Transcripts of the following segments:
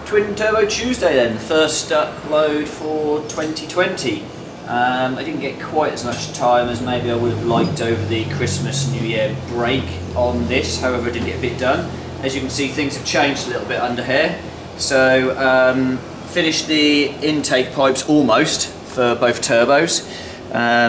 Twin Turbo Tuesday then, first upload for 2020. I didn't get quite as much time as maybe I would have liked over the Christmas New Year break on this, however I did get a bit done. As you can see, things have changed a little bit under here. So finished the intake pipes almost for both turbos.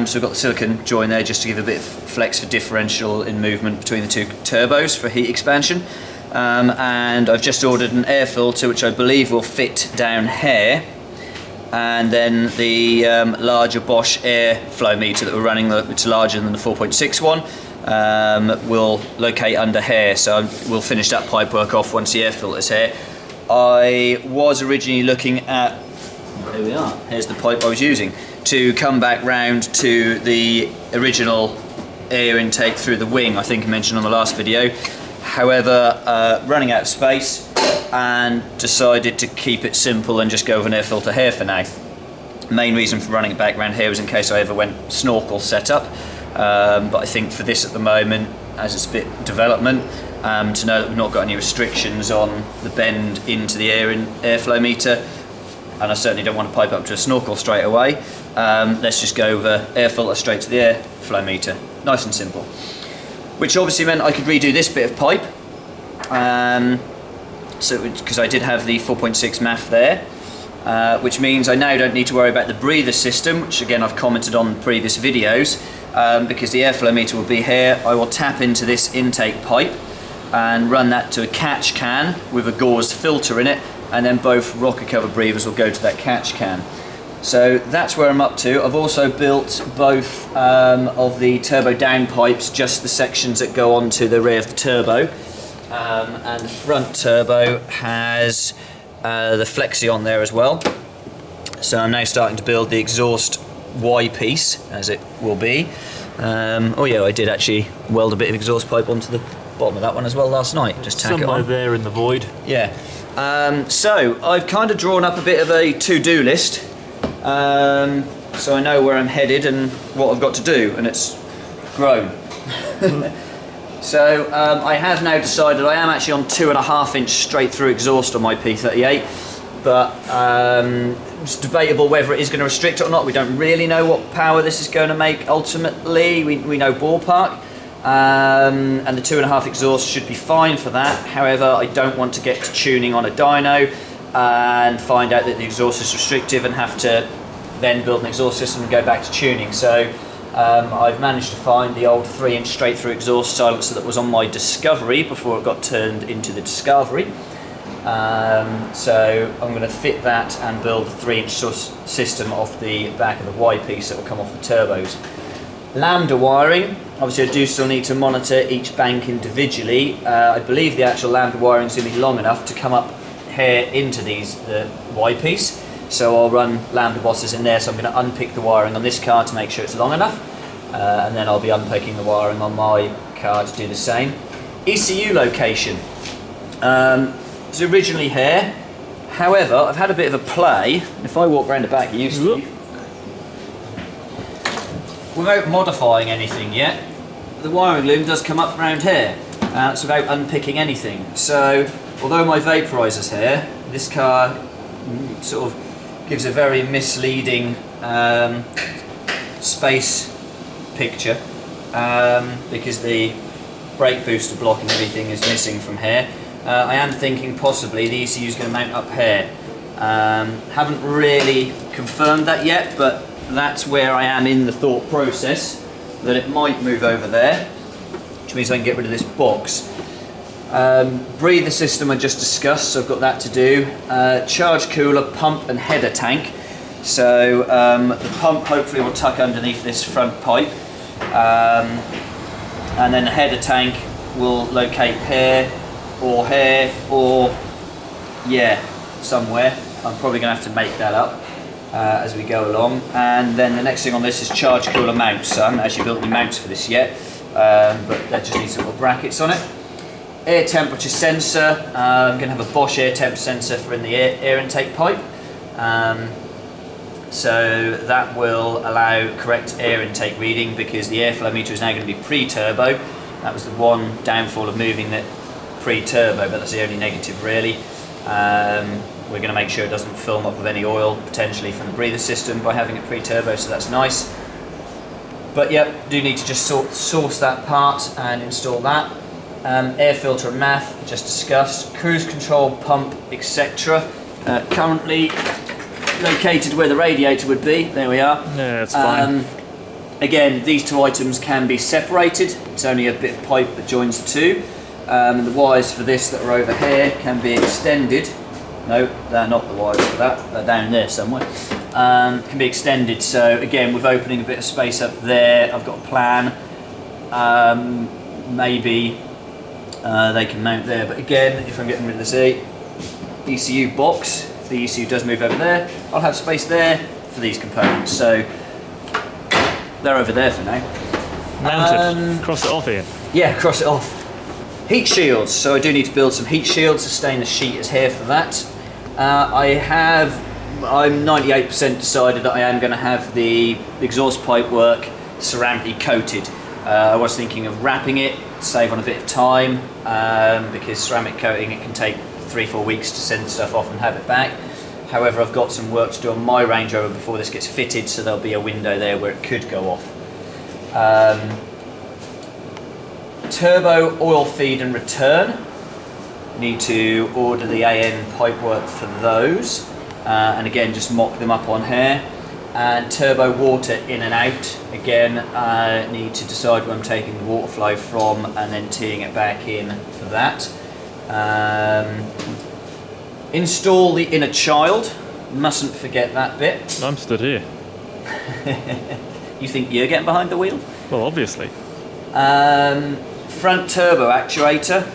So we've got the silicone join there just to give a bit of flex for differential in movement between the two turbos for heat expansion. And I've just ordered an air filter which I believe will fit down here, and then the larger Bosch air flow meter that we're running, which is larger than the 4.6 one, will locate under here. So we'll finish that pipe work off once the air filter's here. I was originally looking at, here we are, here's the pipe I was using, to come back round to the original air intake through the wing I think I mentioned on the last video. However, running out of space and decided to keep it simple and just go with an air filter here for now. Main reason for running it back around here was in case I ever went snorkel setup, but I think for this at the moment, as it's a bit development, to know that we've not got any restrictions on the bend into the airflow meter, and I certainly don't want to pipe up to a snorkel straight away, let's just go over air filter straight to the airflow meter. Nice and simple. Which obviously meant I could redo this bit of pipe, because I did have the 4.6 MAF there, which means I now don't need to worry about the breather system, which again I've commented on in previous videos, because the airflow meter will be here. I will tap into this intake pipe and run that to a catch can with a gauzed filter in it, and then both rocker cover breathers will go to that catch can. So that's where I'm up to. I've also built both of the turbo down pipes, just the sections that go onto the rear of the turbo, and the front turbo has the flexi on there as well. So I'm now starting to build the exhaust Y piece, as it will be. Oh yeah, I did actually weld a bit of exhaust pipe onto the bottom of that one as well last night. Just tack it on. Somewhere there in the void. Yeah. So I've kind of drawn up a bit of a to-do list. So I know where I'm headed and what I've got to do, and it's grown. So I have now decided I am actually on 2.5 inch straight through exhaust on my P38, but it's debatable whether it is going to restrict it or not. We don't really know what power this is going to make ultimately. We know ballpark, and the 2.5 exhaust should be fine for that. However, I don't want to get to tuning on a dyno and find out that the exhaust is restrictive and have to then build an exhaust system and go back to tuning. So I've managed to find the old 3-inch straight through exhaust silencer that was on my Discovery before it got turned into the Discovery. So I'm going to fit that and build a 3-inch system off the back of the Y piece that will come off the turbos. Lambda wiring, obviously I do still need to monitor each bank individually. I believe the actual lambda wiring is going to be long enough to come up here into the Y piece, so I'll run lambda bosses in there. So I'm going to unpick the wiring on this car to make sure it's long enough, and then I'll be unpicking the wiring on my car to do the same. ECU location, it's originally here, however I've had a bit of a play. If I walk around the back, it used to be, without modifying anything yet, the wiring loom does come up around here. It's without unpicking anything. So although my vaporizer's here, this car sort of gives a very misleading space picture, because the brake booster block and everything is missing from here. I am thinking possibly the ECU is going to mount up here. Haven't really confirmed that yet, but that's where I am in the thought process, that it might move over there, which means I can get rid of this box. Breather system I just discussed, so I've got that to do. Charge cooler, pump and header tank. So the pump hopefully will tuck underneath this front pipe, and then the header tank will locate here, or yeah, somewhere. I'm probably going to have to make that up as we go along. And then the next thing on this is charge cooler mounts. So I haven't actually built any mounts for this yet, but that just needs some little brackets on it. Air temperature sensor, I'm going to have a Bosch air temp sensor for in the air intake pipe. So that will allow correct air intake reading, because the airflow meter is now going to be pre-turbo. That was the one downfall of moving it pre-turbo, but that's the only negative really. we're going to make sure it doesn't film up with any oil, potentially from the breather system, by having it pre-turbo, so that's nice. But yeah, do need to just source that part and install that. Air filter and MAF, just discussed. Cruise control, pump, etc. Currently located where the radiator would be. There we are. Yeah, it's fine. Again, these two items can be separated. It's only a bit of pipe that joins the two. The wires for this that are over here can be extended. No, they're not the wires for that. They're down there somewhere. Can be extended. So again, with opening a bit of space up there, I've got a plan. Maybe they can mount there. But again, if I'm getting rid of this ECU box, if the ECU does move over there, I'll have space there for these components. So they're over there for now. Mounted. Cross it off, Ian. Yeah, cross it off. Heat shields. So I do need to build some heat shields. The stainless sheet is here for that. I'm 98% decided that I am going to have the exhaust pipe work ceramically coated. I was thinking of wrapping it, save on a bit of time, because ceramic coating, it can take 3-4 weeks to send stuff off and have it back. However, I've got some work to do on my Range Rover before this gets fitted, so there'll be a window there where it could go off. Turbo oil feed and return. Need to order the AN pipework for those, and again just mock them up on here. And turbo water in and out. Again, I need to decide where I'm taking the water flow from and then teeing it back in for that. Install the inner child. Mustn't forget that bit. I'm stood here. You think you're getting behind the wheel? Well, obviously. Front turbo actuator,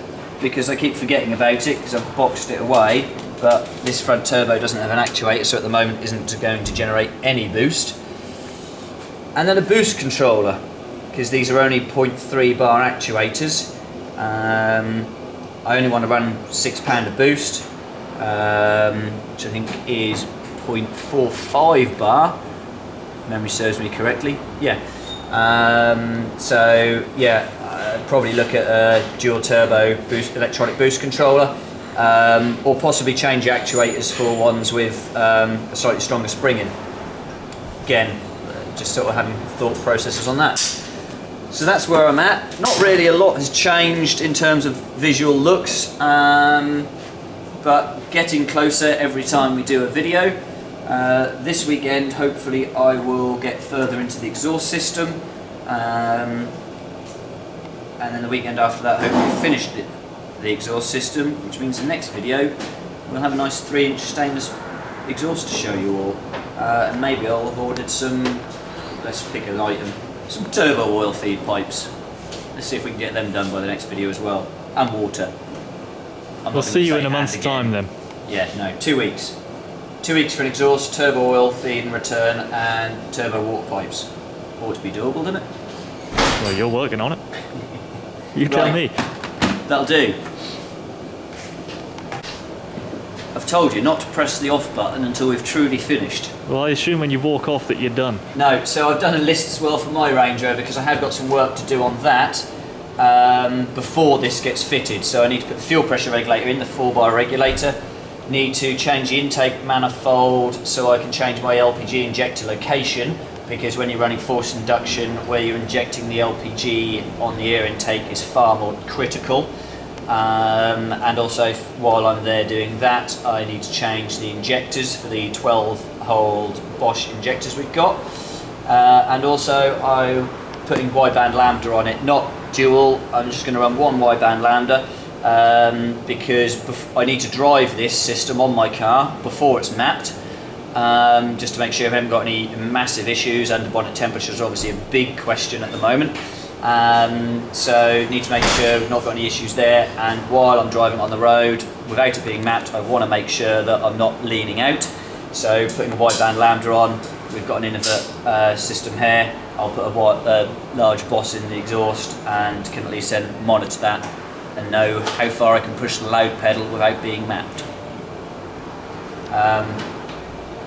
because I keep forgetting about it because I've boxed it away, but this front turbo doesn't have an actuator, so at the moment isn't going to generate any boost. And then a boost controller, because these are only 0.3 bar actuators. I only want to run £6 of boost, which I think is 0.45 bar, if memory serves me correctly. Yeah. So yeah, I'd probably look at a dual turbo boost, electronic boost controller, or possibly change actuators for ones with a slightly stronger spring in. Again, just sort of having thought processes on that. So that's where I'm at. Not really a lot has changed in terms of visual looks, but getting closer every time we do a video. This weekend, hopefully, I will get further into the exhaust system, and then the weekend after that, hopefully finish the exhaust system, which means the next video we'll have a nice 3-inch stainless exhaust to show you all, and maybe I'll have ordered some, let's pick an item, some turbo oil feed pipes. Let's see if we can get them done by the next video as well, and water. We'll see you in a month's time then. Yeah, no, 2 weeks. 2 weeks for an exhaust, turbo oil feed and return, and turbo water pipes. Ought to be doable, doesn't it? Well, you're working on it. You tell me. That'll do. I've told you not to press the off button until we've truly finished. Well, I assume when you walk off that you're done. No, so I've done a list as well for my Range Rover because I have got some work to do on that before this gets fitted. So I need to put the fuel pressure regulator in, the 4-bar regulator. Need to change the intake manifold so I can change my LPG injector location, because when you're running forced induction, where you're injecting the LPG on the air intake is far more critical. And also, while I'm there doing that, I need to change the injectors for the 12-hole Bosch injectors we've got. And also, I'm putting wideband lambda on it, not dual. I'm just going to run one wideband lambda. Because I need to drive this system on my car before it's mapped, just to make sure I haven't got any massive issues. Under bonnet temperature is obviously a big question at the moment, so need to make sure we've not got any issues there. And while I'm driving on the road without it being mapped, I want to make sure that I'm not leaning out. So putting a wideband lambda on, we've got an invert system here. I'll put a large Boss in the exhaust and can at least then monitor that and know how far I can push the loud pedal without being mapped.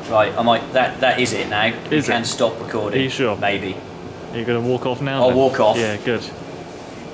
Right, I might. That is it now. You can stop recording. Are you sure? Maybe. Are you going to walk off now? I'll then? walk off. Yeah, good.